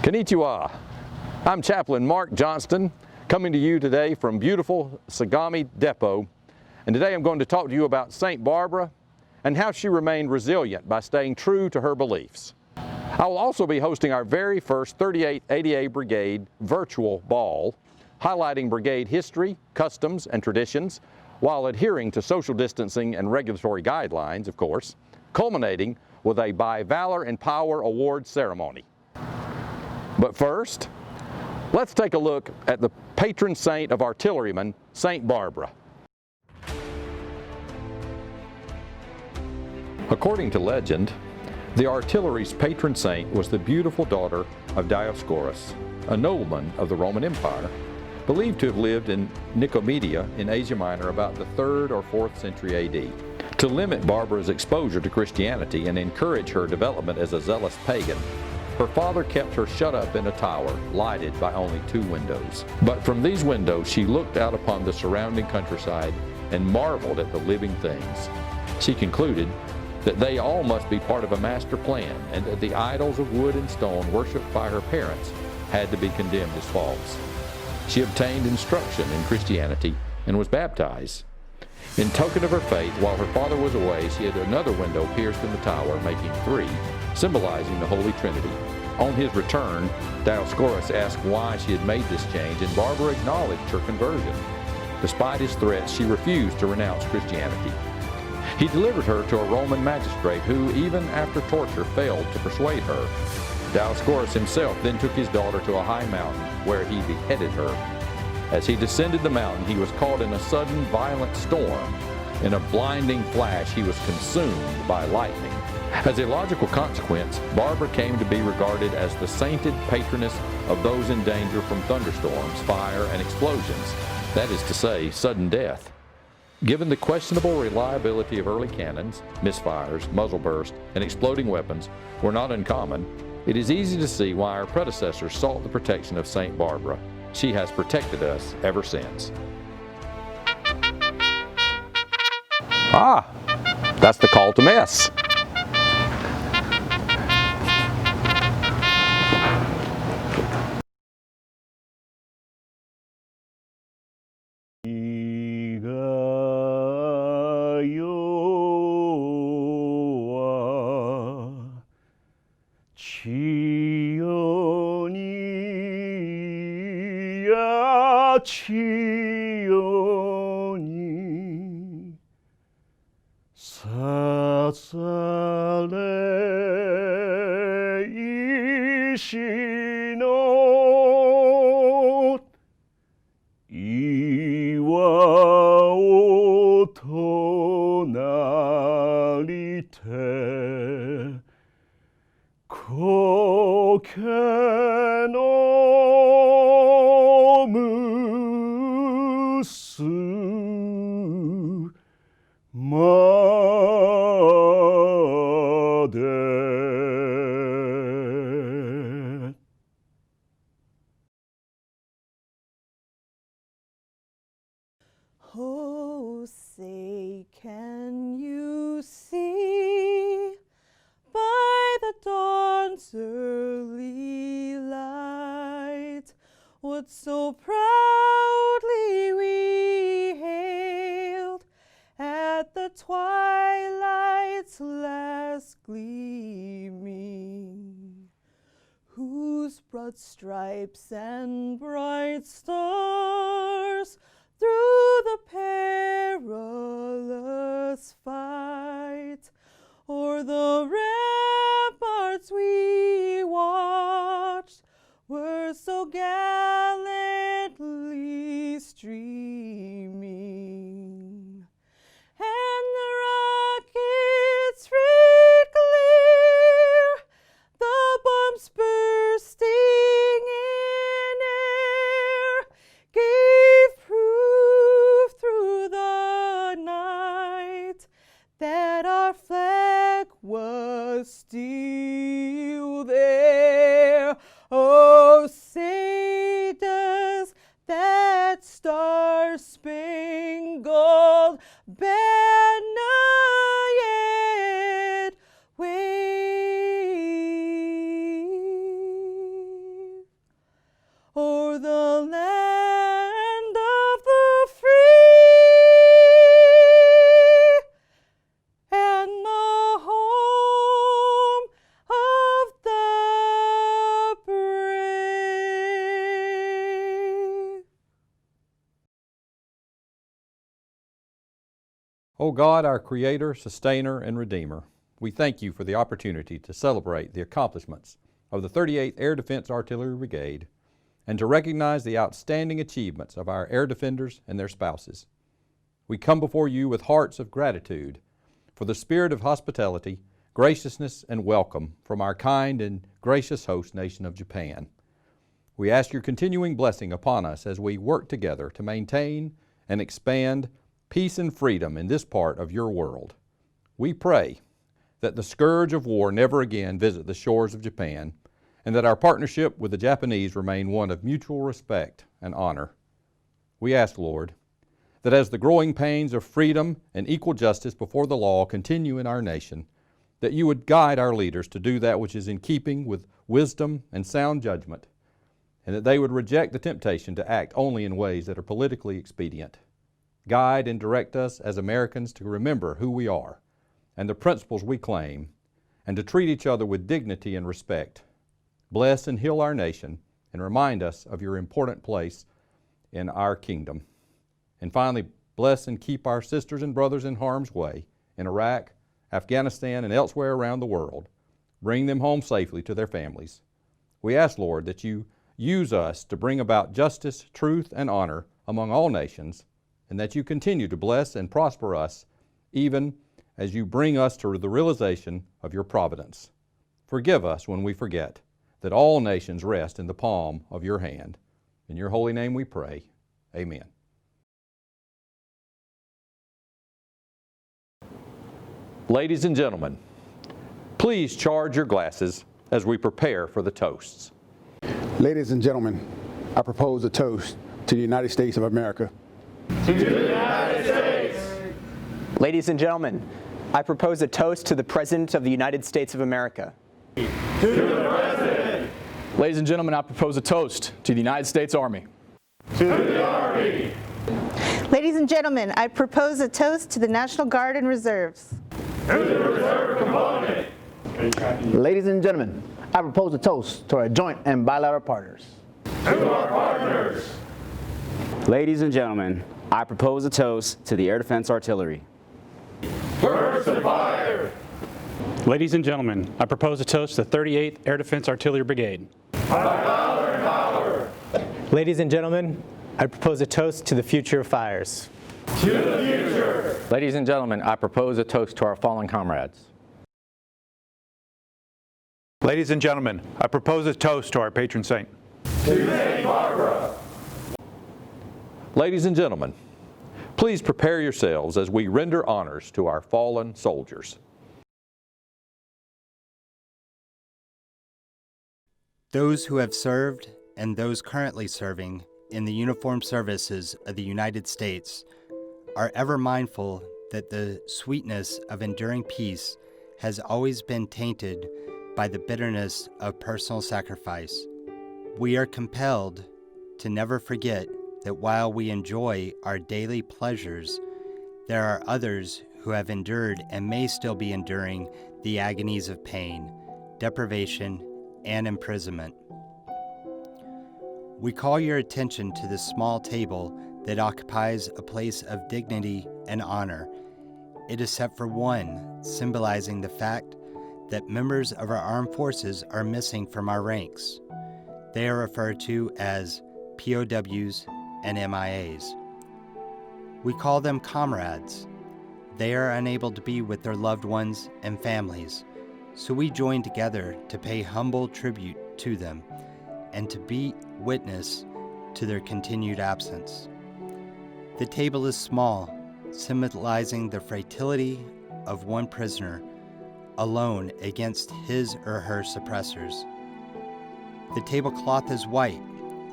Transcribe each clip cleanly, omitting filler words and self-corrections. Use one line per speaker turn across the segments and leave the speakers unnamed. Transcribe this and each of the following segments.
Konnichiwa. I'm Chaplain Mark Johnston, coming to you today from beautiful Sagami Depot. And today I'm going to talk to you about St. Barbara and how she remained resilient by staying true to her beliefs. I will also be hosting our very first 38th ADA Brigade virtual ball, highlighting brigade history, customs, and traditions, while adhering to social distancing and regulatory guidelines, of course, culminating with a By Valor and Power Award ceremony. But first, let's take a look at the patron saint of artillerymen, St. Barbara. According to legend, the artillery's patron saint was the beautiful daughter of Dioscorus, a nobleman of the Roman Empire, believed to have lived in Nicomedia in Asia Minor about the 3rd or 4th century AD. To limit Barbara's exposure to Christianity and encourage her development as a zealous pagan, her father kept her shut up in a tower, lighted by only 2 windows. But from these windows she looked out upon the surrounding countryside and marveled at the living things. She concluded that they all must be part of a master plan, and that the idols of wood and stone worshipped by her parents had to be condemned as false. She obtained instruction in Christianity and was baptized. In token of her faith, while her father was away, she had another window pierced in the tower, making 3, symbolizing the Holy Trinity. On his return, Dioscorus asked why she had made this change, and Barbara acknowledged her conversion. Despite his threats, she refused to renounce Christianity. He delivered her to a Roman magistrate who, even after torture, failed to persuade her. Dioscorus himself then took his daughter to a high mountain, where he beheaded her. As he descended the mountain, he was caught in a sudden violent storm. In a blinding flash, he was consumed by lightning. As a logical consequence, Barbara came to be regarded as the sainted patroness of those in danger from thunderstorms, fire, and explosions, that is to say, sudden death. Given the questionable reliability of early cannons, misfires, muzzle bursts, and exploding weapons were not uncommon, it is easy to see why our predecessors sought the protection of St. Barbara. She has protected us ever since. Ah, that's the call to mess.
치오니 사살레 이시노 이와오토 나리테 코케노
Oh, say, can you see by the dawn's early light what so proudly we hailed at the twilight's last gleaming, whose broad stripes and bright stars through the perilous fight o'er the ramparts we watched were so gallantly streaming, and the rockets red clear, the bombs bursting in air gave proof through the night that our flag was still there. Oh, say does that star-spangled banner yet wave?
O God, our Creator, Sustainer, and Redeemer, we thank you for the opportunity to celebrate the accomplishments of the 38th Air Defense Artillery Brigade and to recognize the outstanding achievements of our air defenders and their spouses. We come before you with hearts of gratitude for the spirit of hospitality, graciousness, and welcome from our kind and gracious host nation of Japan. We ask your continuing blessing upon us as we work together to maintain and expand peace and freedom in this part of your world. We pray that the scourge of war never again visit the shores of Japan, and that our partnership with the Japanese remain one of mutual respect and honor. We ask, Lord, that as the growing pains of freedom and equal justice before the law continue in our nation, that you would guide our leaders to do that which is in keeping with wisdom and sound judgment, and that they would reject the temptation to act only in ways that are politically expedient. Guide and direct us as Americans to remember who we are and the principles we claim, and to treat each other with dignity and respect. Bless and heal our nation, and remind us of your important place in our kingdom. And finally, bless and keep our sisters and brothers in harm's way in Iraq, Afghanistan, and elsewhere around the world. Bring them home safely to their families. We ask, Lord, that you use us to bring about justice, truth, and honor among all nations, and that you continue to bless and prosper us, even as you bring us to the realization of your providence. Forgive us when we forget that all nations rest in the palm of your hand. In your holy name we pray. Amen. Ladies and gentlemen, please charge your glasses as we prepare for the toasts.
Ladies and gentlemen, I propose a toast to the United States of America.
To the United States!
Ladies and gentlemen, I propose a toast to the President of the United States of America.
To the President!
Ladies and gentlemen, I propose a toast to the United States Army.
To the Army!
Ladies and gentlemen, I propose a toast to the National Guard and Reserves.
To the Reserve Component!
Ladies and gentlemen, I propose a toast to our joint and bilateral partners.
To our partners!
Ladies and gentlemen, I propose a toast to the Air Defense Artillery.
First to fire!
Ladies and gentlemen, I propose a toast to the 38th Air Defense Artillery Brigade.
By valor and power!
Ladies and gentlemen, I propose a toast to the future of fires.
To the future!
Ladies and gentlemen, I propose a toast to our fallen comrades.
Ladies and gentlemen, I propose a toast to our patron saint.
To St. Barbara!
Ladies and gentlemen, please prepare yourselves as we render honors to our fallen soldiers.
Those who have served and those currently serving in the uniformed services of the United States are ever mindful that the sweetness of enduring peace has always been tainted by the bitterness of personal sacrifice. We are compelled to never forget that while we enjoy our daily pleasures, there are others who have endured and may still be enduring the agonies of pain, deprivation, and imprisonment. We call your attention to this small table that occupies a place of dignity and honor. It is set for one, symbolizing the fact that members of our armed forces are missing from our ranks. They are referred to as POWs and MIAs. We call them comrades. They are unable to be with their loved ones and families, so we join together to pay humble tribute to them and to be witness to their continued absence. The table is small, symbolizing the fragility of one prisoner alone against his or her suppressors. The tablecloth is white,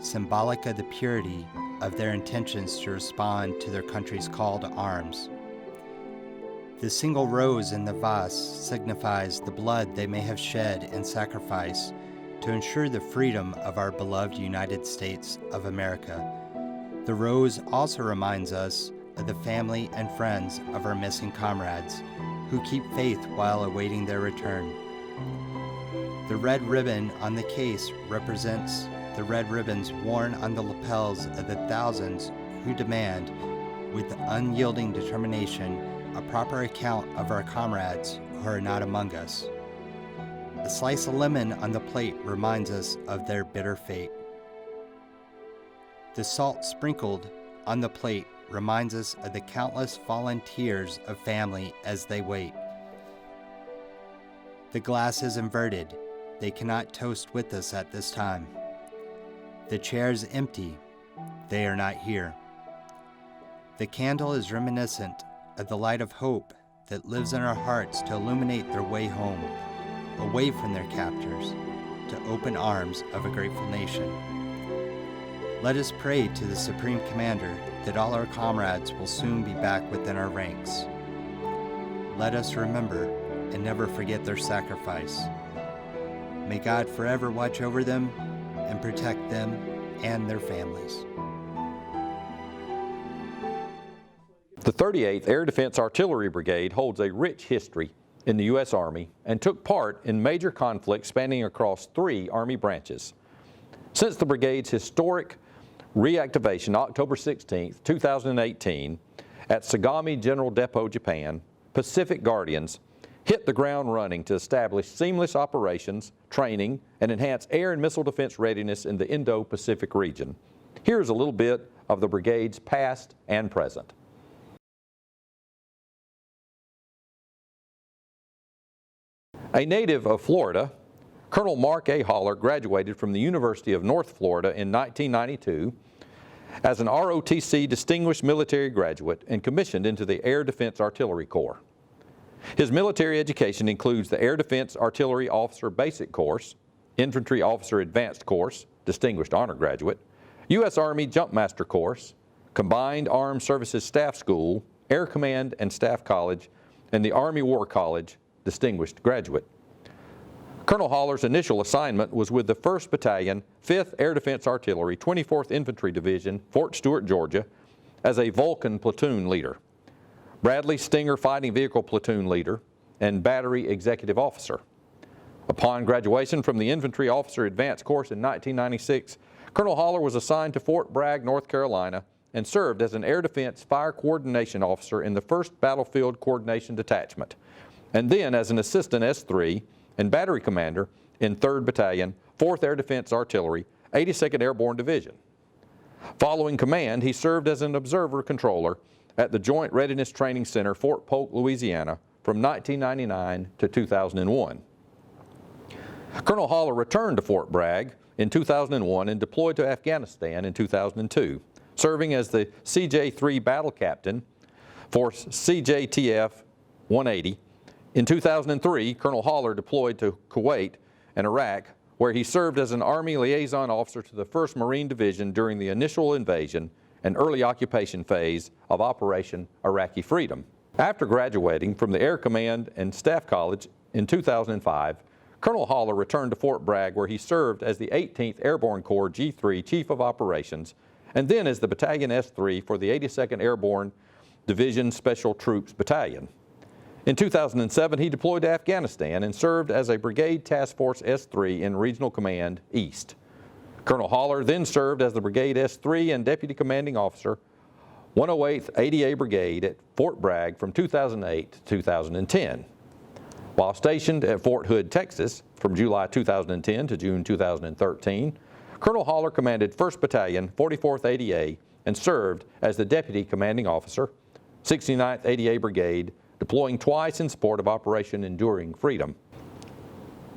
symbolic of the purity of their intentions to respond to their country's call to arms. The single rose in the vase signifies the blood they may have shed in sacrifice to ensure the freedom of our beloved United States of America. The rose also reminds us of the family and friends of our missing comrades who keep faith while awaiting their return. The red ribbon on the case represents the red ribbons worn on the lapels of the thousands who demand, with unyielding determination, a proper account of our comrades who are not among us. A slice of lemon on the plate reminds us of their bitter fate. The salt sprinkled on the plate reminds us of the countless fallen tears of family as they wait. The glass is inverted. They cannot toast with us at this time. The chair is empty. They are not here. The candle is reminiscent of the light of hope that lives in our hearts to illuminate their way home, away from their captors, to open arms of a grateful nation. Let us pray to the Supreme Commander that all our comrades will soon be back within our ranks. Let us remember and never forget their sacrifice. May God forever watch over them and protect them and their families.
The 38th Air Defense Artillery Brigade holds a rich history in the U.S. Army and took part in major conflicts spanning across 3 Army branches. Since the brigade's historic reactivation October 16, 2018, at Sagami General Depot, Japan, Pacific Guardians hit the ground running to establish seamless operations, training, and enhance air and missile defense readiness in the Indo-Pacific region. Here's a little bit of the brigade's past and present. A native of Florida, Colonel Mark A. Haller graduated from the University of North Florida in 1992 as an ROTC Distinguished Military Graduate and commissioned into the Air Defense Artillery Corps. His military education includes the Air Defense Artillery Officer Basic Course, Infantry Officer Advanced Course, Distinguished Honor Graduate, U.S. Army Jumpmaster Course, Combined Armed Services Staff School, Air Command and Staff College, and the Army War College, Distinguished Graduate. Colonel Haller's initial assignment was with the 1st Battalion, 5th Air Defense Artillery, 24th Infantry Division, Fort Stewart, Georgia, as a Vulcan platoon leader, Bradley Stinger Fighting Vehicle Platoon Leader, and Battery Executive Officer. Upon graduation from the Infantry Officer Advanced Course in 1996, Colonel Haller was assigned to Fort Bragg, North Carolina, and served as an Air Defense Fire Coordination Officer in the 1st Battlefield Coordination Detachment, and then as an Assistant S3 and Battery Commander in 3rd Battalion, 4th Air Defense Artillery, 82nd Airborne Division. Following command, he served as an Observer Controller at the Joint Readiness Training Center, Fort Polk, Louisiana, from 1999 to 2001. Colonel Haller returned to Fort Bragg in 2001 and deployed to Afghanistan in 2002, serving as the CJ-3 Battle Captain for CJTF 180. In 2003, Colonel Haller deployed to Kuwait and Iraq, where he served as an Army Liaison Officer to the 1st Marine Division during the initial invasion and early occupation phase of Operation Iraqi Freedom. After graduating from the Air Command and Staff College in 2005, Colonel Haller returned to Fort Bragg, where he served as the 18th Airborne Corps G3 Chief of Operations, and then as the Battalion S3 for the 82nd Airborne Division Special Troops Battalion. In 2007, he deployed to Afghanistan and served as a Brigade Task Force S3 in Regional Command East. Colonel Haller then served as the Brigade S3 and Deputy Commanding Officer, 108th ADA Brigade at Fort Bragg from 2008 to 2010. While stationed at Fort Hood, Texas from July 2010 to June 2013, Colonel Haller commanded 1st Battalion, 44th ADA, and served as the Deputy Commanding Officer, 69th ADA Brigade, deploying twice in support of Operation Enduring Freedom.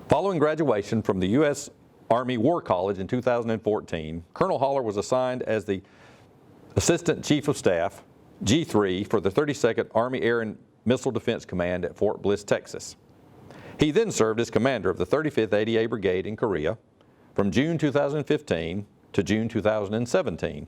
Following graduation from the U.S. Army War College in 2014, Colonel Haller was assigned as the Assistant Chief of Staff, G3, for the 32nd Army Air and Missile Defense Command at Fort Bliss, Texas. He then served as commander of the 35th ADA Brigade in Korea from June 2015 to June 2017.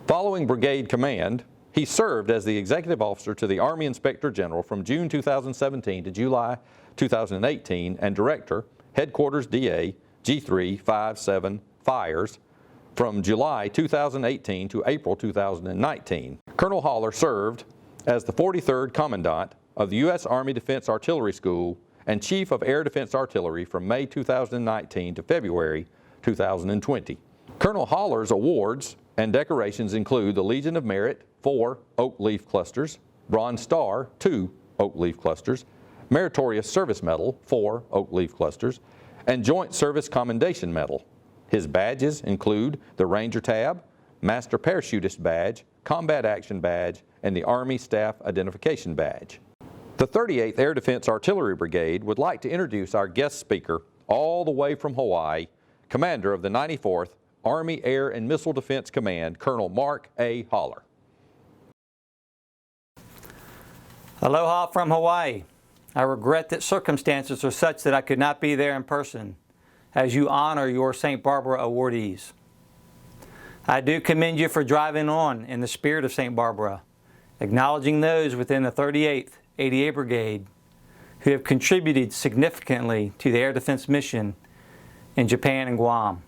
Following brigade command, he served as the executive officer to the Army Inspector General from June 2017 to July 2018 and director, Headquarters DA, G357 Fires, from July 2018 to April 2019. Colonel Haller served as the 43rd Commandant of the U.S. Army Defense Artillery School and Chief of Air Defense Artillery from May 2019 to February 2020. Colonel Haller's awards and decorations include the Legion of Merit, 4 oak leaf clusters, Bronze Star, 2 oak leaf clusters, Meritorious Service Medal, 4 oak leaf clusters, and Joint Service Commendation Medal. His badges include the Ranger Tab, Master Parachutist Badge, Combat Action Badge, and the Army Staff Identification Badge. The 38th Air Defense Artillery Brigade would like to introduce our guest speaker, all the way from Hawaii, Commander of the 94th Army Air and Missile Defense Command, Colonel Mark A. Haller.
Aloha from Hawaii. I regret that circumstances are such that I could not be there in person as you honor your St. Barbara awardees. I do commend you for driving on in the spirit of St. Barbara, acknowledging those within the 38th ADA Brigade who have contributed significantly to the air defense mission in Japan and Guam.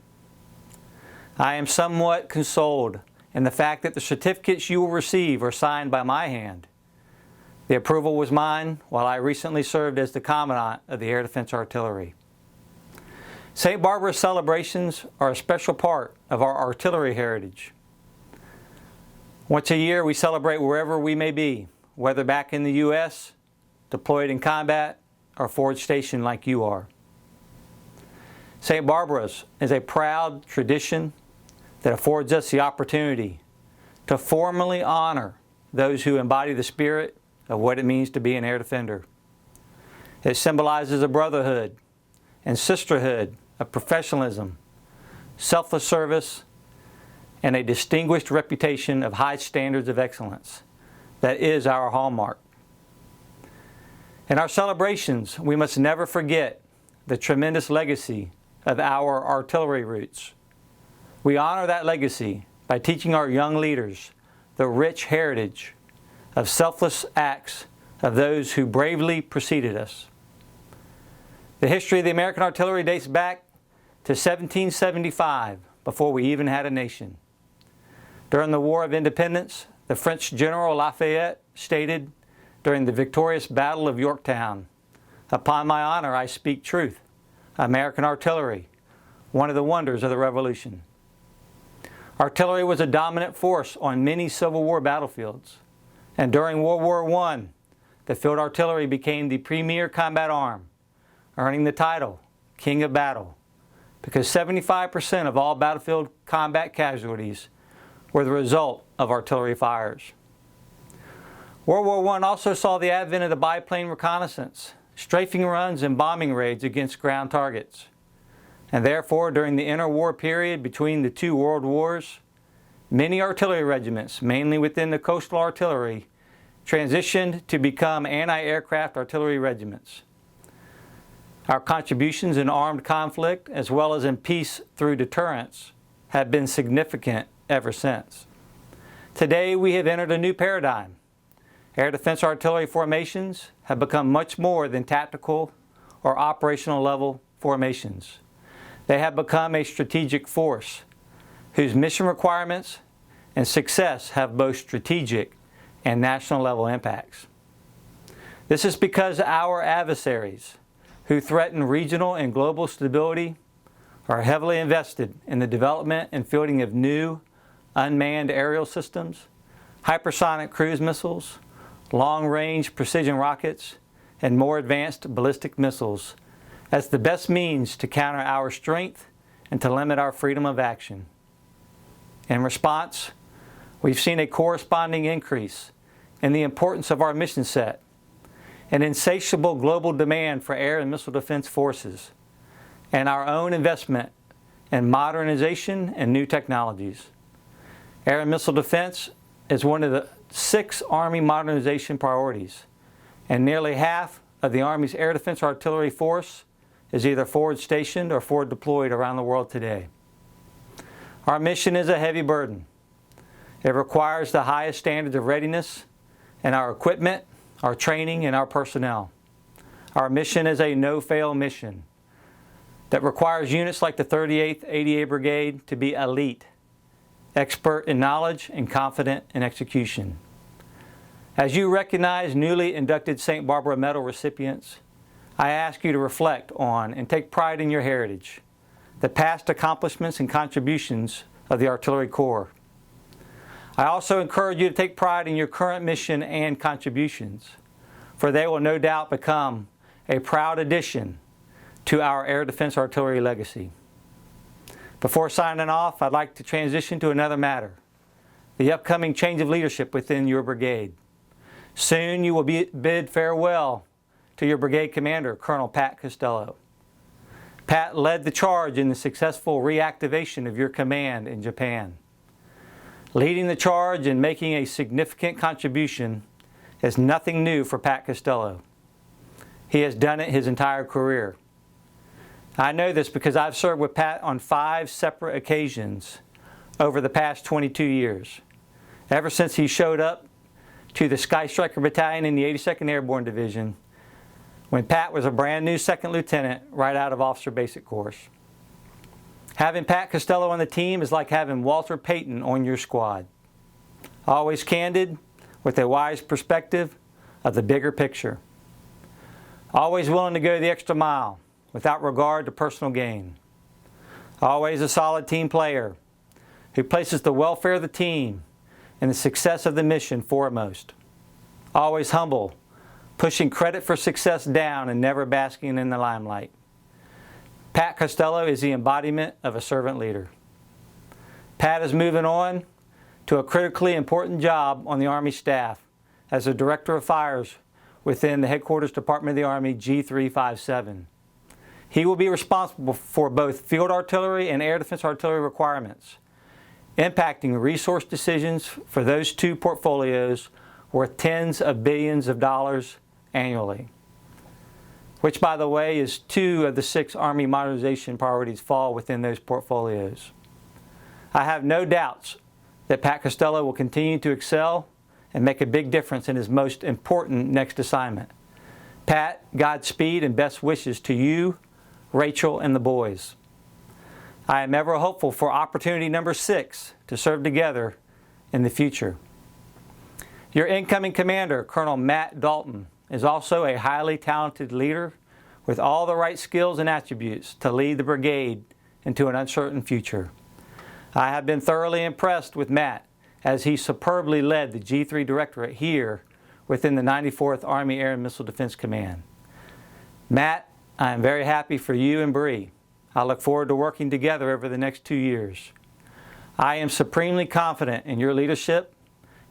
I am somewhat consoled in the fact that the certificates you will receive are signed by my hand. The approval was mine while I recently served as the Commandant of the Air Defense Artillery. St. Barbara celebrations are a special part of our artillery heritage. Once a year we celebrate wherever we may be, whether back in the U.S., deployed in combat, or forward stationed like you are. St. Barbara's is a proud tradition that affords us the opportunity to formally honor those who embody the spirit of what it means to be an air defender. It symbolizes a brotherhood and sisterhood of professionalism, selfless service, and a distinguished reputation of high standards of excellence. That is our hallmark. In our celebrations, we must never forget the tremendous legacy of our artillery roots. We honor that legacy by teaching our young leaders the rich heritage of selfless acts of those who bravely preceded us. The history of the American artillery dates back to 1775, before we even had a nation. During the War of Independence, the French General Lafayette stated during the victorious Battle of Yorktown, "Upon my honor I speak truth. American artillery, one of the wonders of the Revolution." Artillery was a dominant force on many Civil War battlefields, and during World War I, the field artillery became the premier combat arm, earning the title King of Battle, because 75% of all battlefield combat casualties were the result of artillery fires. World War I also saw the advent of the biplane reconnaissance, strafing runs and bombing raids against ground targets. And therefore, during the interwar period between the two world wars, many artillery regiments, mainly within the coastal artillery, transitioned to become anti-aircraft artillery regiments. Our contributions in armed conflict, as well as in peace through deterrence, have been significant ever since. Today, we have entered a new paradigm. Air defense artillery formations have become much more than tactical or operational level formations. They have become a strategic force whose mission requirements and success have both strategic and national level impacts. This is because our adversaries, who threaten regional and global stability, are heavily invested in the development and fielding of new unmanned aerial systems, hypersonic cruise missiles, long-range precision rockets, and more advanced ballistic missiles as the best means to counter our strength and to limit our freedom of action. In response, we've seen a corresponding increase in the importance of our mission set, an insatiable global demand for air and missile defense forces, and our own investment in modernization and new technologies. Air and missile defense is one of the 6 Army modernization priorities, and nearly half of the Army's air defense artillery force is either forward stationed or forward deployed around the world today. Our mission is a heavy burden. It requires the highest standards of readiness in our equipment, our training, and our personnel. Our mission is a no-fail mission that requires units like the 38th ADA Brigade to be elite, expert in knowledge, and confident in execution. As you recognize newly inducted St. Barbara Medal recipients, I ask you to reflect on and take pride in your heritage, the past accomplishments and contributions of the Artillery Corps. I also encourage you to take pride in your current mission and contributions, for they will no doubt become a proud addition to our Air Defense Artillery legacy. Before signing off, I'd like to transition to another matter, the upcoming change of leadership within your brigade. Soon you will bid farewell to your brigade commander, Colonel Pat Costello. Pat led the charge in the successful reactivation of your command in Japan. Leading the charge and making a significant contribution is nothing new for Pat Costello. He has done it his entire career. I know this because I've served with Pat on 5 separate occasions over the past 22 years, ever since he showed up to the Sky Striker Battalion in the 82nd Airborne Division when Pat was a brand new second lieutenant right out of Officer Basic Course. Having Pat Costello on the team is like having Walter Payton on your squad. Always candid, with a wise perspective of the bigger picture. Always willing to go the extra mile without regard to personal gain. Always a solid team player who places the welfare of the team and the success of the mission foremost. Always humble, pushing credit for success down and never basking in the limelight. Pat Costello is the embodiment of a servant leader. Pat is moving on to a critically important job on the Army staff as the Director of Fires within the Headquarters Department of the Army G357. He will be responsible for both field artillery and air defense artillery requirements, impacting resource decisions for those 2 portfolios worth tens of billions of dollars annually, which, by the way, is 2 of the 6 Army modernization priorities fall within those portfolios. I have no doubts that Pat Costello will continue to excel and make a big difference in his most important next assignment. Pat, Godspeed and best wishes to you, Rachel, and the boys. I am ever hopeful for opportunity number 6 to serve together in the future. Your incoming commander, Colonel Matt Dalton, is also a highly talented leader with all the right skills and attributes to lead the brigade into an uncertain future. I have been thoroughly impressed with Matt as he superbly led the G3 Directorate here within the 94th Army Air and Missile Defense Command. Matt, I am very happy for you and Bree. I look forward to working together over the next 2 years. I am supremely confident in your leadership,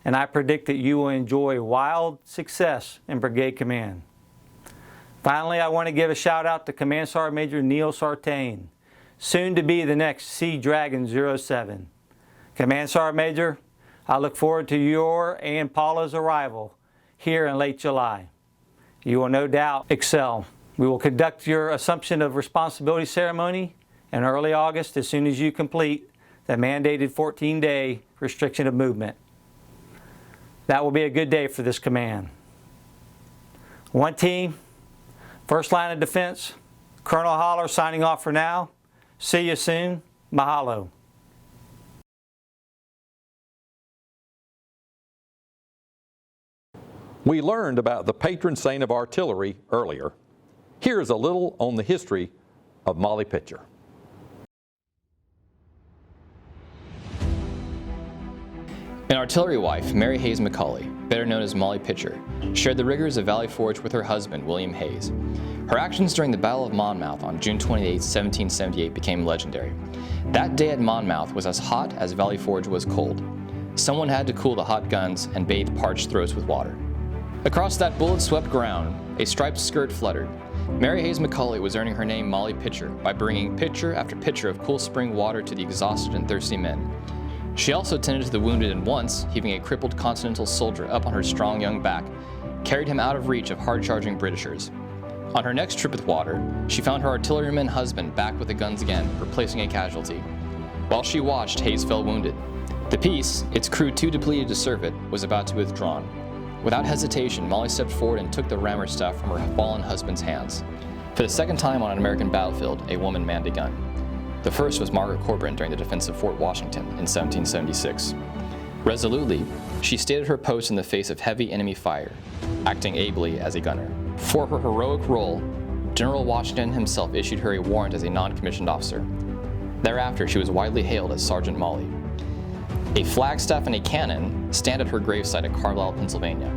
and I predict that you will enjoy wild success in Brigade Command. Finally, I want to give a shout out to Command Sergeant Major Neil Sartain, soon to be the next Sea Dragon 07. Command Sergeant Major, I look forward to your and Paula's arrival here in late July. You will no doubt excel. We will conduct your Assumption of Responsibility ceremony in early August as soon as you complete the mandated 14-day restriction of movement. That will be a good day for this command. One team, first line of defense, Colonel Holler signing off for now. See you soon. Mahalo.
We learned about the patron saint of artillery earlier. Here is a little on the history of Molly Pitcher.
An artillery wife, Mary Hayes McCauley, better known as Molly Pitcher, shared the rigors of Valley Forge with her husband, William Hayes. Her actions during the Battle of Monmouth on June 28, 1778 became legendary. That day at Monmouth was as hot as Valley Forge was cold. Someone had to cool the hot guns and bathe parched throats with water. Across that bullet-swept ground, a striped skirt fluttered. Mary Hayes McCauley was earning her name Molly Pitcher by bringing pitcher after pitcher of cool spring water to the exhausted and thirsty men. She also tended to the wounded and once, heaving a crippled Continental soldier up on her strong young back, carried him out of reach of hard-charging Britishers. On her next trip with water, she found her artilleryman husband back with the guns again, replacing a casualty. While she watched, Hayes fell wounded. The Peace, its crew too depleted to serve it, was about to withdraw. Without hesitation, Molly stepped forward and took the rammer staff from her fallen husband's hands. For the second time on an American battlefield, a woman manned a gun. The first was Margaret Corbin during the defense of Fort Washington in 1776. Resolutely, she stayed at her post in the face of heavy enemy fire, acting ably as a gunner. For her heroic role, General Washington himself issued her a warrant as a non-commissioned officer. Thereafter, she was widely hailed as Sergeant Molly. A flagstaff and a cannon stand at her gravesite at Carlisle, Pennsylvania.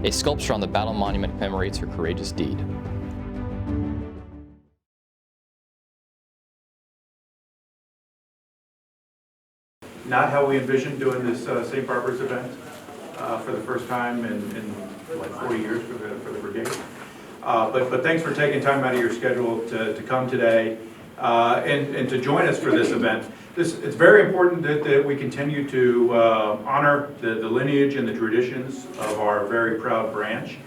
A sculpture on the battle monument commemorates her courageous deed.
Not how we envisioned doing this St. Barbara's event for the first time in like 40 years for the brigade. But thanks for taking time out of your schedule to come today and to join us for this event. It's very important that we continue to honor the lineage and the traditions of our very proud branch.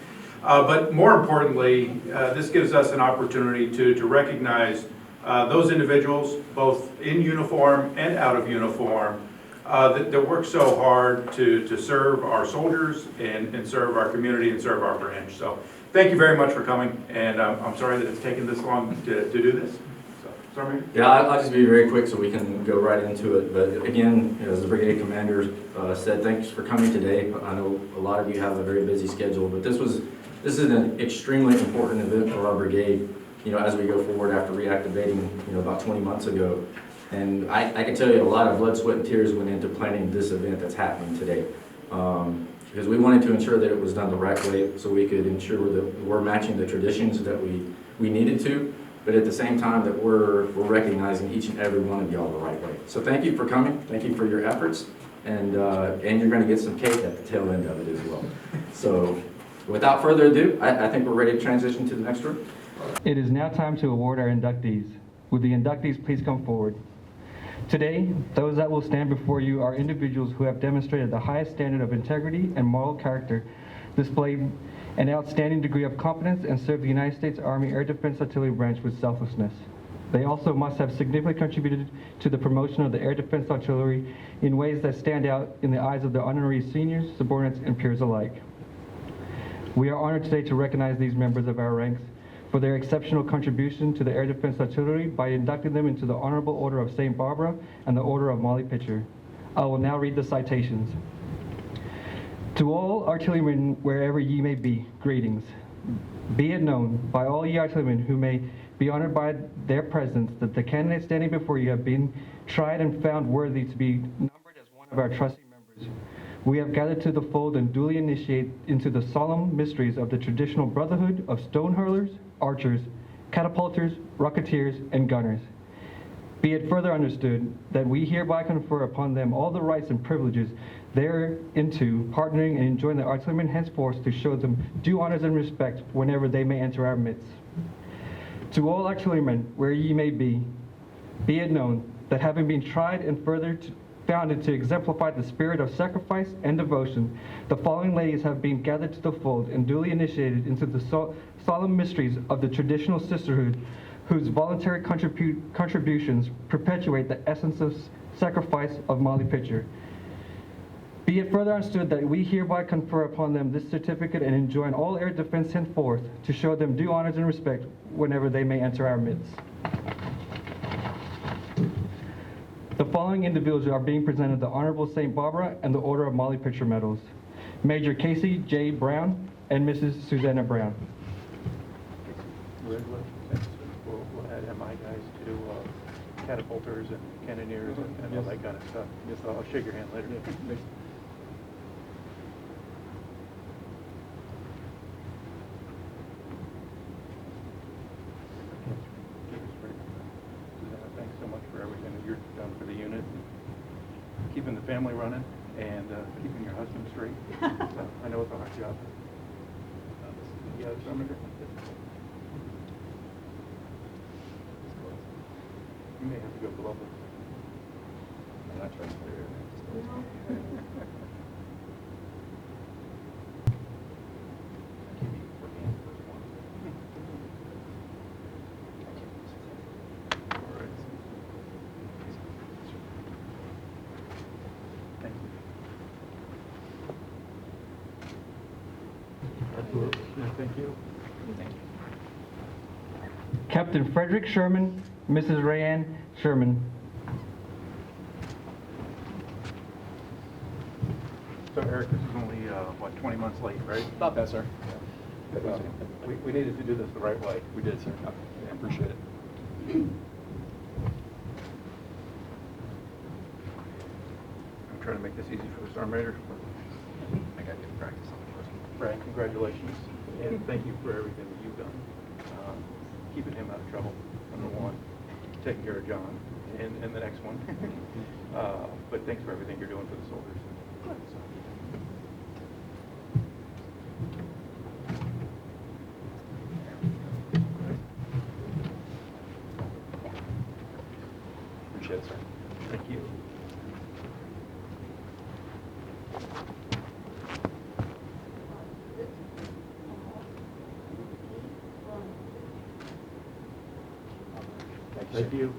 But more importantly, this gives us an opportunity to recognize those individuals, both in uniform and out of uniform, that work so hard to serve our soldiers and serve our community and serve our branch. So thank you very much for coming, and I'm sorry that it's taken this long to do this. So, sorry.
Yeah, I'll just be very quick so we can go right into it. But again, as the brigade commander said, thanks for coming today. I know a lot of you have a very busy schedule, but this is an extremely important event for our brigade, as we go forward after reactivating, about 20 months ago. And I can tell you a lot of blood, sweat, and tears went into planning this event that's happening today. Because we wanted to ensure that it was done the right way so we could ensure that we're matching the traditions that we needed to, but at the same time that we're recognizing each and every one of y'all the right way. So thank you for coming. Thank you for your efforts. And you're going to get some cake at the tail end of it as well. So without further ado, I think we're ready to transition to the next room.
It is now time to award our inductees. Would the inductees please come forward? Today, those that will stand before you are individuals who have demonstrated the highest standard of integrity and moral character, displayed an outstanding degree of competence, and served the United States Army Air Defense Artillery Branch with selflessness. They also must have significantly contributed to the promotion of the Air Defense Artillery in ways that stand out in the eyes of their honorary seniors, subordinates, and peers alike. We are honored today to recognize these members of our ranks for their exceptional contribution to the Air Defense Artillery by inducting them into the Honorable Order of St. Barbara and the Order of Molly Pitcher. I will now read the citations. To all artillerymen, wherever ye may be, greetings. Be it known by all ye artillerymen who may be honored by their presence that the candidates standing before you have been tried and found worthy to be numbered as one of our trusty members. We have gathered to the fold and duly initiate into the solemn mysteries of the traditional brotherhood of stone hurlers, archers, catapulters, rocketeers, and gunners. Be it further understood that we hereby confer upon them all the rights and privileges thereinto, partnering and enjoying the artillerymen henceforth to show them due honors and respect whenever they may enter our midst. To all artillerymen, where ye may be it known that having been tried and further founded to exemplify the spirit of sacrifice and devotion, the following ladies have been gathered to the fold and duly initiated into the solemn mysteries of the traditional sisterhood, whose voluntary contributions perpetuate the essence of sacrifice of Molly Pitcher. Be it further understood that we hereby confer upon them this certificate and enjoin all air defense henceforth to show them due honors and respect whenever they may enter our midst. The following individuals are being presented the Honorable St. Barbara and the Order of Molly Pitcher medals. Major Casey J. Brown and Mrs. Susanna Brown.
We'll add MI guys to catapulters and cannoneers and all that kind of stuff. Just I'll shake your hand later. Thanks so much for everything that you've done for the unit, keeping the family running, and keeping your husband straight. So, I know it's a hard job. You may have to go below this. I'm not trying to clear it. Absolutely. Thank you. Thank you.
Captain Frederick Sherman, Mrs. Rayanne Sherman.
So Eric, this is only, 20 months late, right?
Not that, sir.
Yeah. We needed to do this the right way.
We did, sir. I appreciate it.
I'm try to make this easy for the Sergeant Major. I got to get practice on the first one. Brad, congratulations, and thank you for everything that you've done. Keeping him out of trouble, number one. Taking care of John and the next one. But thanks for everything you're doing for the soldiers. Appreciate it, sir. Thank you. Thank you.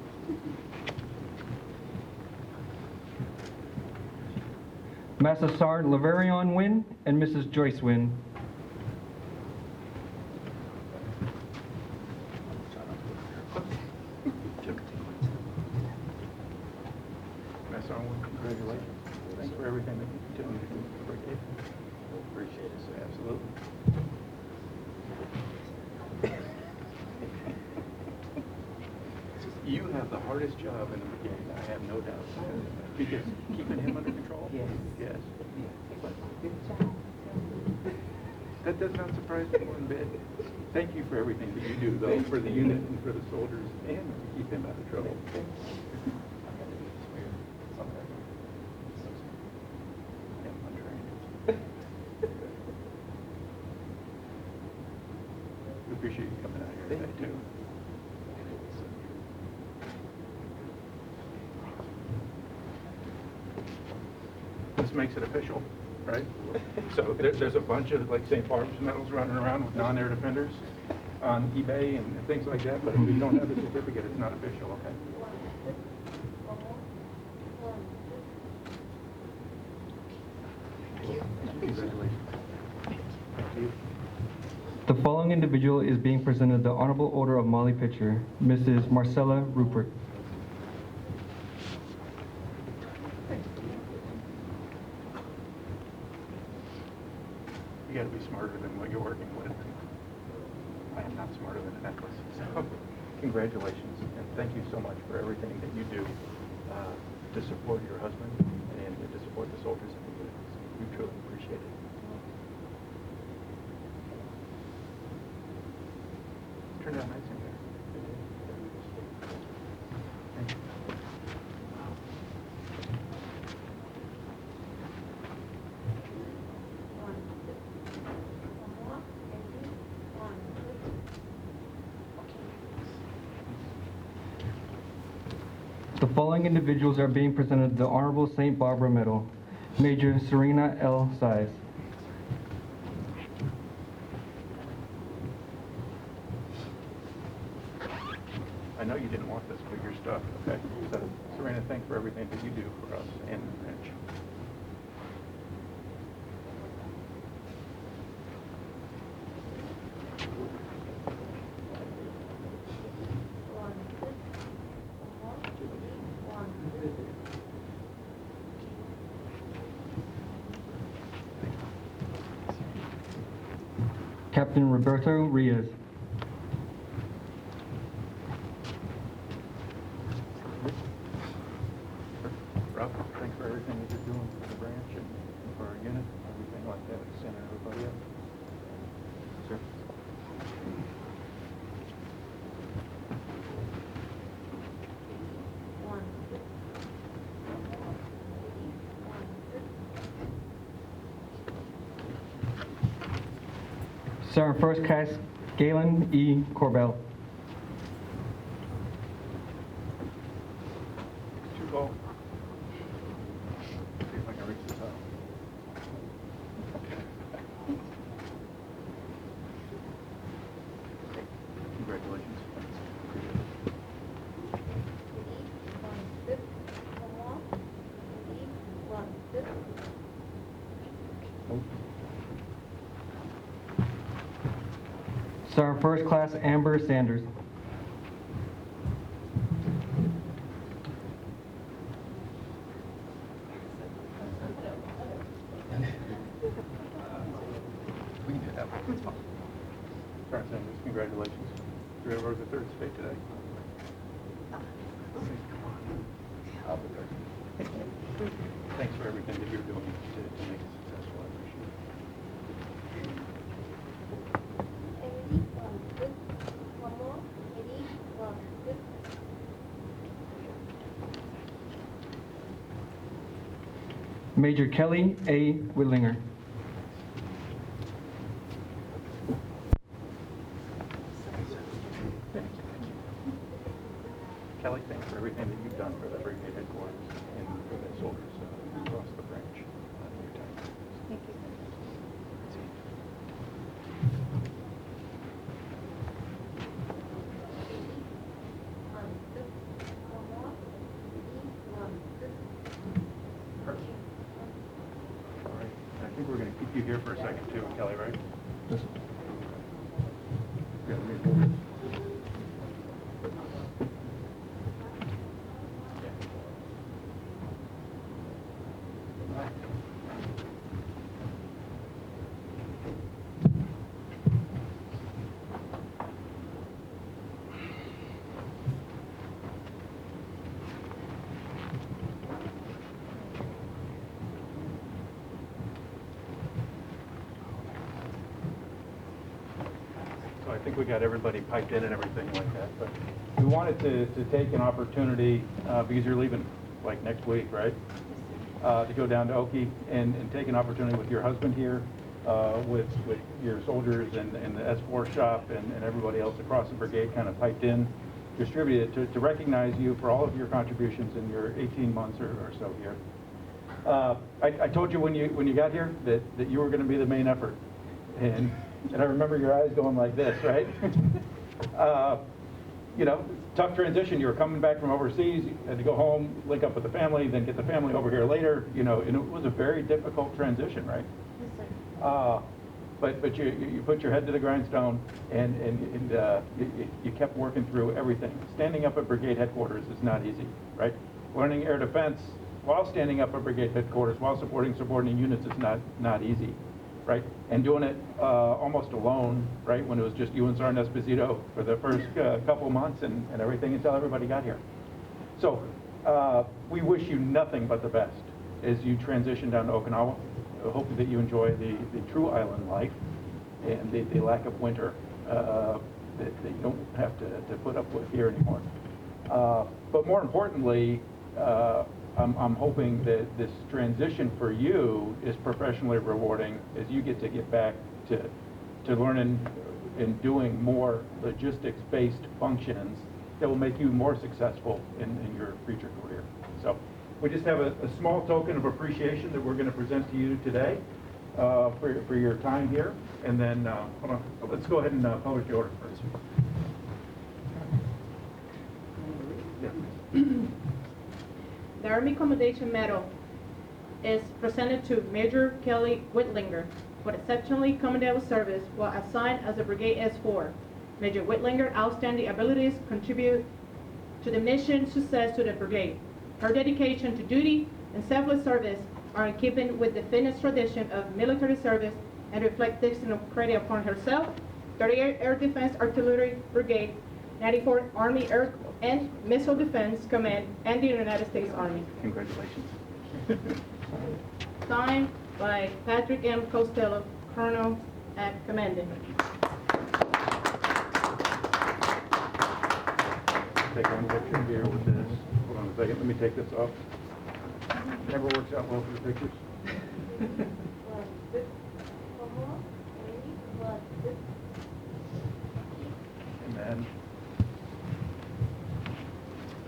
Master Sergeant Laverion Wynn and Mrs. Joyce Wynn.
Master Sergeant, congratulations. Thanks for everything that you continue to do for the brigade. Appreciate it, sir. Absolutely. You have the hardest job in the brigade, I have no doubt. Because keeping him under control? Yes. Yes. That does not surprise me one bit. Thank you for everything that you do, though, for the unit and for the soldiers, and to keep him out of trouble. We appreciate you coming out here today, too. This makes it official, right? So there's a bunch of like St. Barbara's medals running around with non-air defenders on eBay and things like that, but if you don't have the certificate, it's not official, okay? Congratulations. Thank you.
The following individual is being presented the Honorable Order of Molly Pitcher, Mrs. Marcella Rupert.
You got to be smarter than what you're working with. I am not smarter than a necklace. So, congratulations, and thank you so much for everything that you do to support your husband and to support the soldiers in the unit. We truly appreciate it. Turned out nice in there. Thank you.
The following individuals are being presented the Honorable St. Barbara Medal, Major Serena L. Size.
I know you didn't want this, but your stuff, okay? So, Serena, thanks for everything that you do for us and Rich.
Captain Roberto Rios.
Rob, thanks for everything that you're doing for the branch and for our unit, everything like that, sending everybody up. Sir?
Sergeant First Class Galen E. Corbell.
Too low. See if I can reach this out. Congratulations.
Sergeant First Class Amber Sanders.
We can do that. It's fine. Sergeant Sanders, congratulations. You're over the third state today. Thanks for everything.
Major Kelly A. Whitlinger.
Kelly, thanks for everything that you've done for the brigade headquarters and for the soldiers across the branch. Your time.
Thank you.
All right. I think we're going to keep you here for a second too, Kelly, right?
Yes.
Yeah, let me move it. So I think we got everybody piped in and everything like that, but we wanted to take an opportunity, because you're leaving like next week, right? To go down to Okie and take an opportunity with your husband here, with your soldiers and the S4 shop and everybody else across the brigade kind of piped in, distributed to recognize you for all of your contributions in your 18 months or so here. I told you when you got here that you were going to be the main effort, and I remember your eyes going like this, right? You know, tough transition. You were coming back from overseas, you had to go home, link up with the family, then get the family over here later, you know, and it was a very difficult transition, right?
Yes, sir.
But you put your head to the grindstone and you kept working through everything. Standing up at brigade headquarters is not easy, right? Learning air defense while standing up at brigade headquarters, while supporting subordinate units is not easy, right? And doing it almost alone, right? When it was just you and Sergeant Esposito for the first couple months and everything until everybody got here. So we wish you nothing but the best as you transition down to Okinawa. I hope that you enjoy the true island life and the lack of winter that you don't have to put up with here anymore. But more importantly, I'm hoping that this transition for you is professionally rewarding as you get back to learning and doing more logistics-based functions that will make you more successful in your future career. So we just have a small token of appreciation that we're going to present to you today for your time here. And then, hold on, let's go ahead and publish the order first. Yeah.
The Army Commendation Medal is presented to Major Kelly Whitlinger for exceptionally commendable service while assigned as a Brigade S4. Major Whitlinger outstanding abilities contribute to the mission success to the brigade. Her dedication to duty and selfless service are in keeping with the fitness tradition of military service and reflect distinct credit upon herself, 38th Air Defense Artillery Brigade, 94th Army Air and Missile Defense Command, and the United States Army.
Congratulations.
Signed by Patrick M. Costello, Colonel at Commanding.
Take one picture here with this. Hold on a second, let me take this off. Never works out well for the pictures. And then,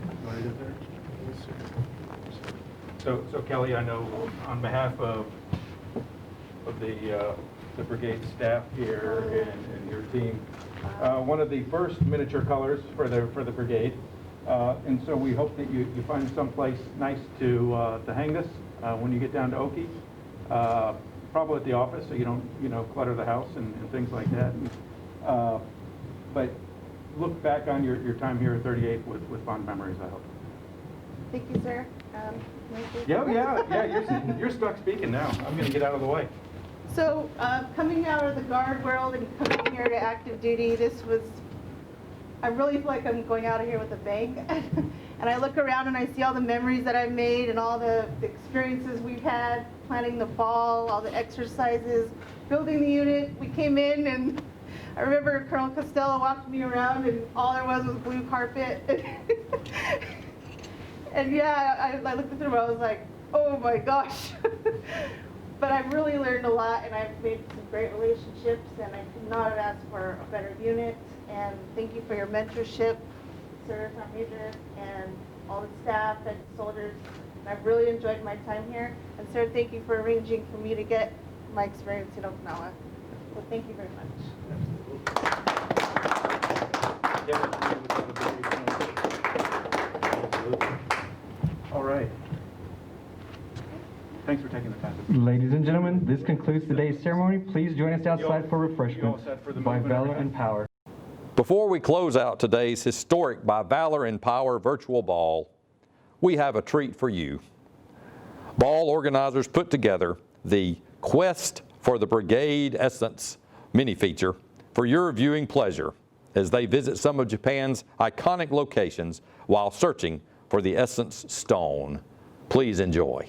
you want to do there? So Kelly, I know on behalf of the brigade staff here and your team, one of the first miniature colors for the brigade, and so we hope that you find someplace nice to hang this when you get down to Okie, probably at the office, so you don't clutter the house and things like that. But look back on your time here at 38 with fond memories, I hope.
Thank you, sir.
Yeah, you're stuck speaking now. I'm going to get out of the way.
So coming out of the guard world and coming here to active duty, I really feel like I'm going out of here with a bang. And I look around and I see all the memories that I've made and all the experiences we've had, planning the fall, all the exercises, building the unit. We came in and I remember Colonel Costello walked me around and all there was blue carpet. And yeah, I looked at him and I was like, oh my gosh. But I've really learned a lot, and I've made some great relationships, and I could not have asked for a better unit. And thank you for your mentorship, Sir Sergeant Major, and all the staff and soldiers. I've really enjoyed my time here. And sir, thank you for arranging for me to get my experience in Okinawa. So thank you very much.
All right. Thanks for taking the time.
Ladies and gentlemen, this concludes today's ceremony. Please join us outside for refreshments by Valor and Power.
Before we close out today's historic By Valor and Power virtual ball, we have a treat for you. Ball organizers put together the Quest for the Brigade Essence mini-feature for your viewing pleasure as they visit some of Japan's iconic locations while searching for the Essence Stone. Please enjoy.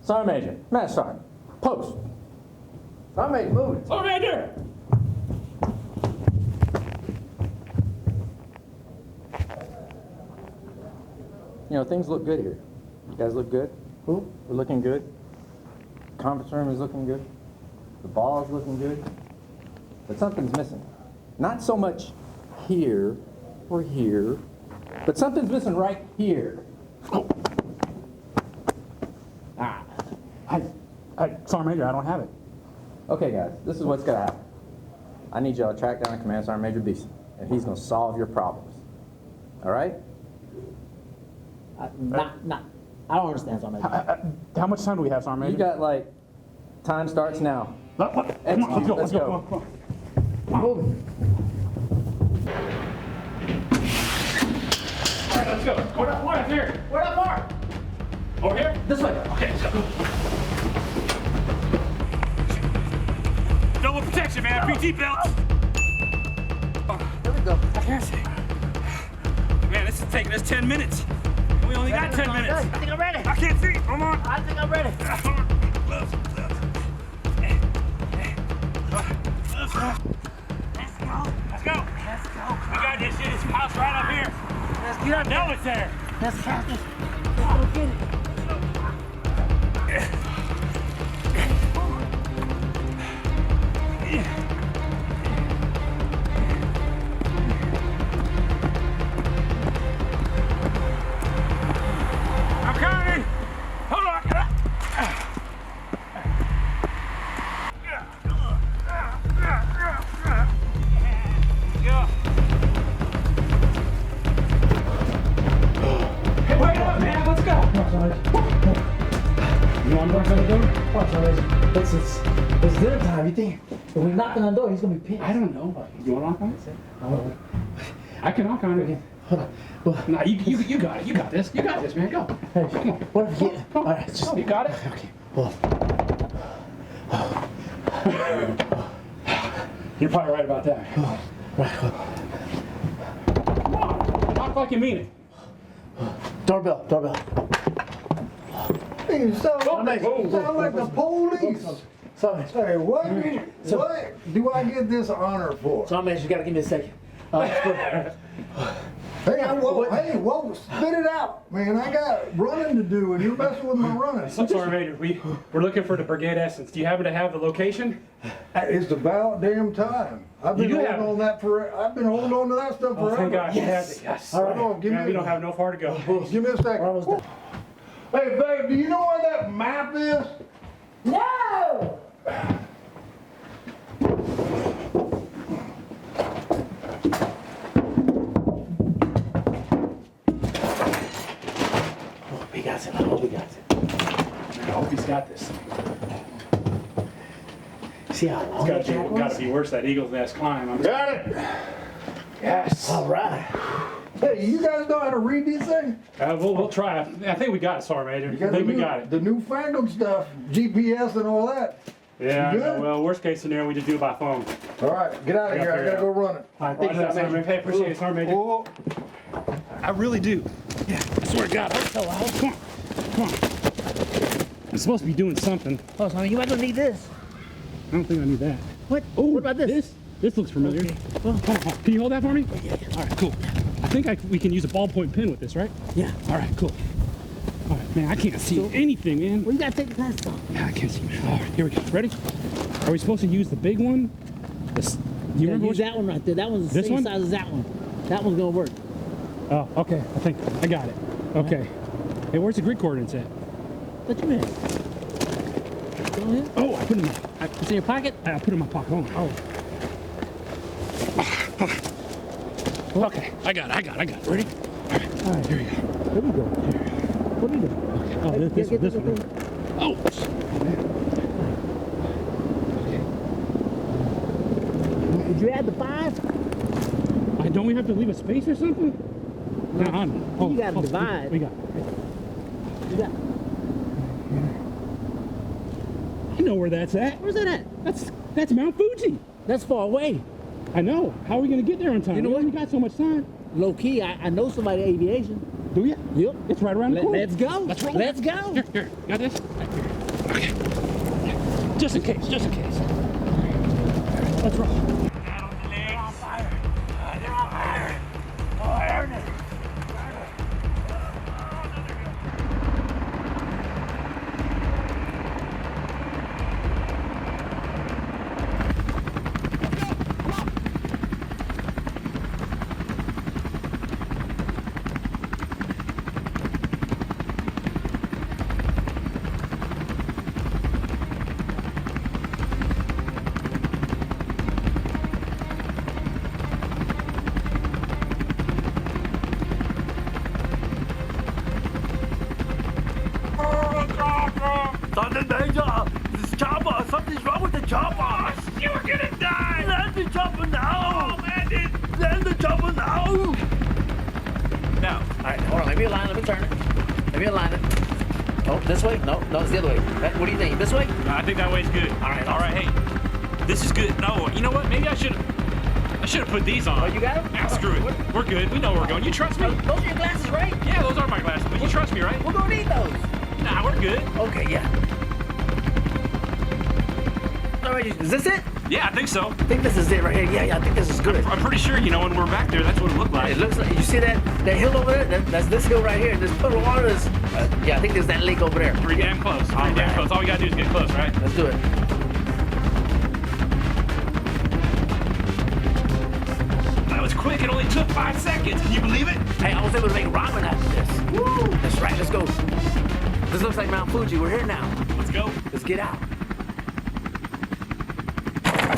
Sergeant Major, Master Sergeant, post. Sergeant Major, move it.
Sergeant Major!
You know, things look good here. You guys look good. We're looking good. Conference room is looking good. The ball's looking good. But something's missing. Not so much here or here, but something's missing right here.
Sergeant Major, I don't have it.
Okay, guys, this is what's gonna happen. I need y'all to track down Command Sergeant Major Beeson, and he's gonna solve your problems. All right?
I don't understand, Sergeant Major.
How much time do we have, Sergeant Major?
You got like, time starts now.
Execute. Let's go.
Moving.
All right, let's go. Where up here? Where up more? Over here?
This way.
Okay, let's go. Double protection, man. PT belt.
There we go.
Man, this is taking us 10 minutes. We only got 10 minutes.
I think I'm ready.
I can't see. Come on.
I think I'm ready.
Let's go. Let's go. We got this shit. It's house right up here.
Let's get up there.
Now it's there.
Let's catch this. Let's go get it.
I'm coming. Hold on. Hey, wait up, man. Let's go.
You want to knock on the door? Watch, it's dinner time. You think if we knock on the door, he's gonna be pissed?
I don't know. You want to knock on it?
Oh.
I can knock on it.
Nah, you got it. You got this. You got this, man. Go.
Hey,
Come on.
what if you get?
Come on.
All right, just
You got it.
Okay. Well,
You're probably right about that.
right.
Come on. Talk like you mean it.
Doorbell.
Hey, you sound like the police. Hey, what do I get this honor for?
So, man, you gotta give me a second.
Hey, whoa, spit it out, man. I got running to do, and you're messing with my running.
I'm sorry, Major. We're looking for the Brigade Essence. Do you happen to have the location?
It's about damn time. I've been holding on to that stuff forever.
Thank God. Yes. Yes.
All right.
We don't have no far to go.
Give me a second. Hey, babe, do you know where that map is?
No!
We got it. I hope we got it.
I hope he's got this.
See how long
It's got to be worse that Eagle's Nest climb.
Got it.
Yes.
All right.
Hey, you guys know how to read these things?
We'll try. I think we got it, Sergeant Major. I think we got it.
The newfangled stuff, GPS and all that.
Yeah,
You good?
well, worst case scenario, we just do it by phone.
All right, get out of here. I gotta go running.
All right, thank you, Sergeant Major. Hey, appreciate it, Sergeant Major.
Oh.
I really do. Yeah, I swear to God. Come on. I'm supposed to be doing something.
Oh, so you might gonna need this.
I don't think I need that.
What?
Oh,
what about this?
This looks familiar.
Okay.
Hold on. Can you hold that for me?
Yeah.
All right, cool. I think we can use a ballpoint pen with this, right?
Yeah.
All right, cool. All right, man, I can't see anything, man.
Well, you gotta take the glasses off.
Yeah, I can't see, man. All right, here we go. Ready? Are we supposed to use the big one? You remember
use that one right there. That one's the
This
same
one?
size as that one. That one's gonna work.
Oh, okay. I think I got it. Okay. Hey, where's the grid coordinates at?
What you mean? Go ahead.
Oh, I put it in
It's in your pocket?
I put it in my pocket. Hold on. Oh. Okay, I got it. Ready? All right, here we go.
Here we go. What are you doing?
Okay. Oh, this one. Oh,
Did you add the 5?
don't we have to leave a space or something? No, I don't know.
You gotta divide.
We got it.
You got.
I know where that's at.
Where's that at?
That's Mount Fuji.
That's far away.
I know. How are we gonna get there on time?
You know what?
We got so much time.
Low key, I know somebody in aviation.
Do you?
Yep.
It's right around the corner.
Let's go.
Let's roll.
Let's go.
Here. Got this? Okay. Just in case. Let's roll.
Sergeant Major, this chopper, something's wrong with the chopper. You were gonna die. Land the chopper now. Oh, man, land the chopper now.
Now, all right, hold on. Let me align. Let me turn it. Let me align it. Oh, this way? No, it's the other way. What do you think? This way?
No, I think that way's good.
All right.
Hey, this is good. No, you know what? Maybe I should have put these on.
Oh, you got them?
Ah, screw it. We're good. We know where we're going. You trust me?
Those are your glasses, right?
Yeah, those are my glasses. But you trust me, right?
We're gonna need those.
Nah, we're good.
Okay, yeah. All right, is this it?
Yeah, I think so.
I think this is it right here. Yeah, I think this is good.
I'm pretty sure, when we're back there, that's what it looked like.
It looks like, you see that hill over there? That's this hill right here. This puddle of water is, I think there's that lake over there.
Pretty damn close. Pretty damn close. All we gotta do is get close, right?
Let's do it.
That was quick. It only took 5 seconds. Can you believe it?
Hey, I was able to make ramen after this. Woo! That's right. Let's go. This looks like Mount Fuji. We're here now.
Let's go.
Let's get out.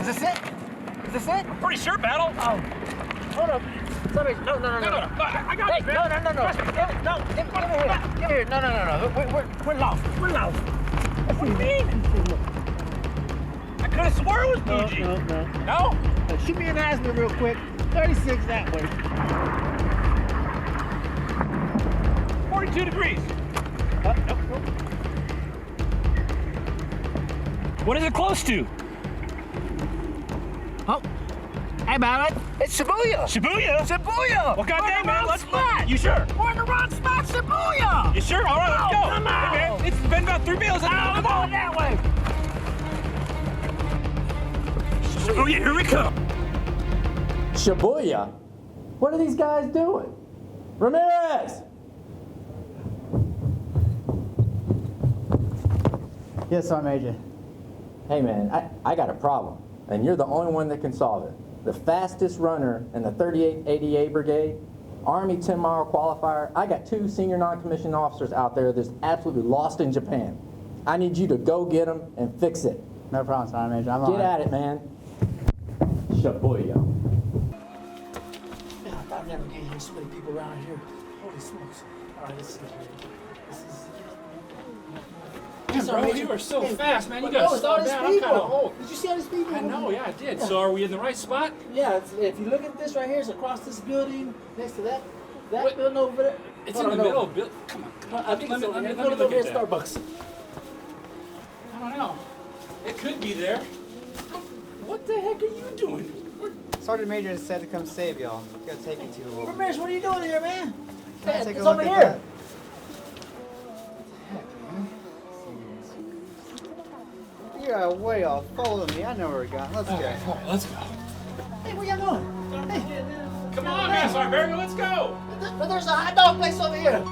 Is this it? Is this it?
I'm pretty sure, Battle.
Oh. Hold up. Sorry. No.
I got
Hey,
it, man.
no. Give me here. No. We're lost. We're lost.
What do you mean? I could have swore it was Fuji.
No? Shoot me an ass real quick. 36 that way.
2 degrees. Nope. What is it close to?
Oh. Hey, man, it's Shibuya.
Shibuya?
Shibuya.
Well, goddamn, man, let's
spot.
You sure?
We're in the wrong spot, Shibuya.
You sure? All right, let's go.
Come
Hey,
on.
man, it's been about 3 miles.
I'm going that way.
Shibuya, here we come.
Shibuya? What are these guys doing? Ramirez!
Yes, Sergeant Major.
Hey man, I got a problem, and you're the only one that can solve it. The fastest runner in the 38th ADA Brigade, Army 10-mile qualifier. I got 2 senior non-commissioned officers out there that's absolutely lost in Japan. I need you to go get them and fix it.
No problem, Sergeant Major. I'm on
Get at it, man. Shibuya.
Man, I thought I'd never get here. So many people around here. Holy smokes. All right, let's see here. This is...
Man, bro, you are so fast, man. You gotta
No, it's all
slow
these
down. I'm
people.
kind of old.
Did you see all these people?
I know, yeah, I did. So are we in the right spot?
Yeah, if you look at this right here, it's across this building, next to that building over there.
It's
Hold
in
on,
the
no.
middle of Bill. Come on.
I think it's over here.
Let me
Look
look
over here
at
at
that.
Starbucks.
I don't know. It could be there. What the heck are you doing?
Sergeant Major said to come save y'all. It's gonna take you too long.
Ramirez, what are you doing here, man?
Take a
It's
look
over
at
here.
that. You're way off. Follow me. I know where we're going. Let's go.
All right, let's go.
Hey, where y'all going? Hey.
Come on, man, Sergeant Barry, let's go.
But there's a hot dog place over here.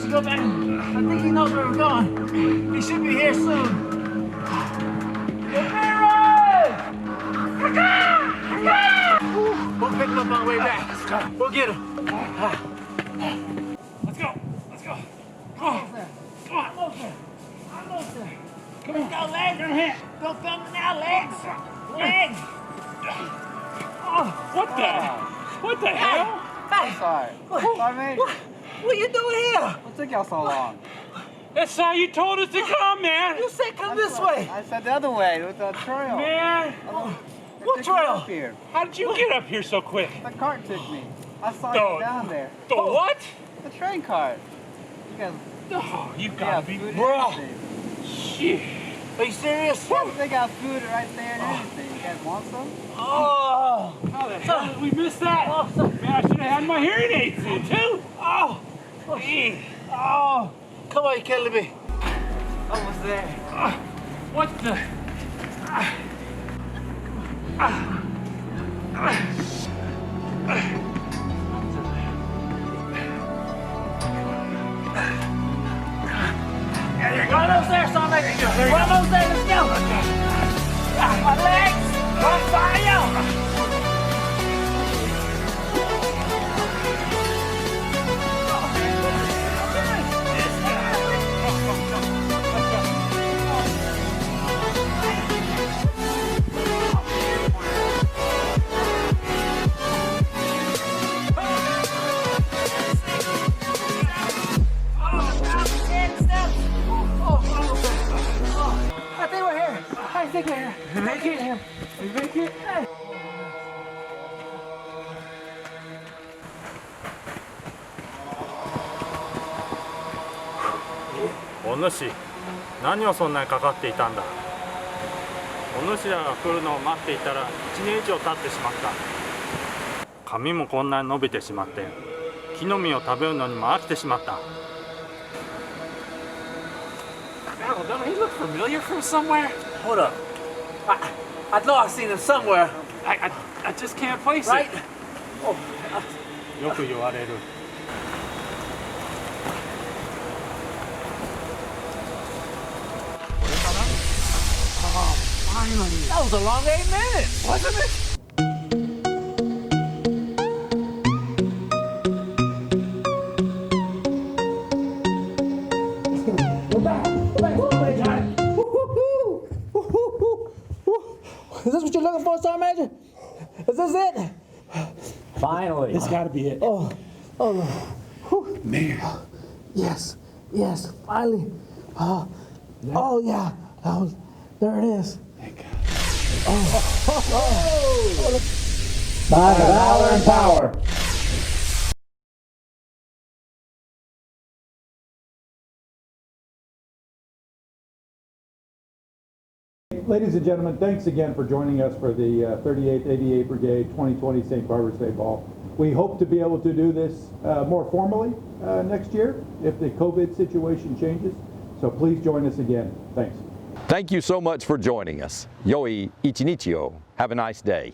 Go back. I think he knows where we're going. He should be here soon. We'll pick him up on the way back. We'll get him.
Let's go. Let's go. Come on. Come on.
Almost there. Almost there.
Come on.
Go, legs.
Come here.
Don't film me now, legs. Legs.
What the hell?
Hey.
Sorry. Sergeant Major.
What are you doing here?
What took y'all so long?
That's how you told us to come, man.
You said come this way.
I said the other way with the trail.
Man.
What trail?
Up here.
How did you get up here so quick?
The cart took me. I saw
The-
you down there.
The what?
The train cart. You guys.
Oh, you
they
gotta
got
be
food and
bro.
everything.
Shit.
Are you serious?
They got food right there and everything. You guys want some?
Oh. How the hell did we miss that? Man, I should have had my hearing aids in too.
Oh. Oh. Come on, you're killing me.
Almost there.
What the?
We're almost there, son. We're almost there. Let's go. My legs on fire. I think we're here. I think we're here.
お主、何をそんなにかかっていたんだ。お主らが来るのを待っていたら1年以上経ってしまった。髪もこんなに伸びてしまって、木の実を食べるのにも飽きてしまった。
Don't he look familiar from somewhere? Hold up. I know I've seen him somewhere. I just can't place it. Oh.
よく言われる。
Oh, finally. That was a long 8 minutes, wasn't it?
Is this what you're looking for, Sergeant Major? Is this it?
Finally. It's got to be it.
Oh, whew.
Man.
Yes, finally. Oh, yeah. There it is.
Thank God.
By valor and power.
Ladies and gentlemen, thanks again for joining us for the 38th 88 Brigade 2020 St. Barbar's Day Ball. We hope to be able to do this more formally next year if the COVID situation changes. So please join us again. Thanks.
Thank you so much for joining us. Yoi ichinichi o. Have a nice day.